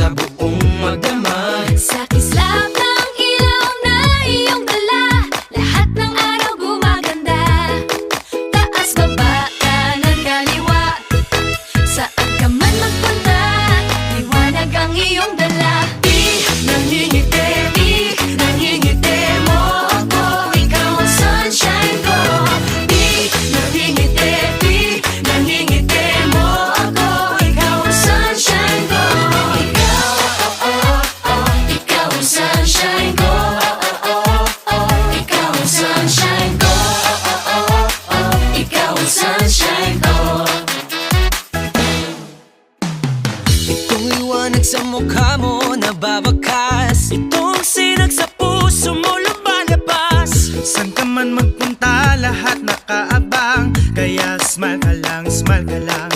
sa buong magdamag. Sa kislap ng ilaw na iyong dala, lahat ng araw gumaganda. Taas, baba, kanan, kaliwa, saan ka man magpunta, liwanag ang iyong dala. Di nangingiti mo ako, ikaw ang sunshine ko. Di nangingiti mo ako, ikaw ang sunshine ko. Ikaw, ikaw ang sunshine ko. Ikaw ang sunshine ko. Ikaw ang sunshine ko. Itong liwanag sa mukha mo nababakas, itong sinag sa puso mo lumalabas. Saan ka man magpunta, lahat nakaabang. Kaya smile ka lang, smile ka lang.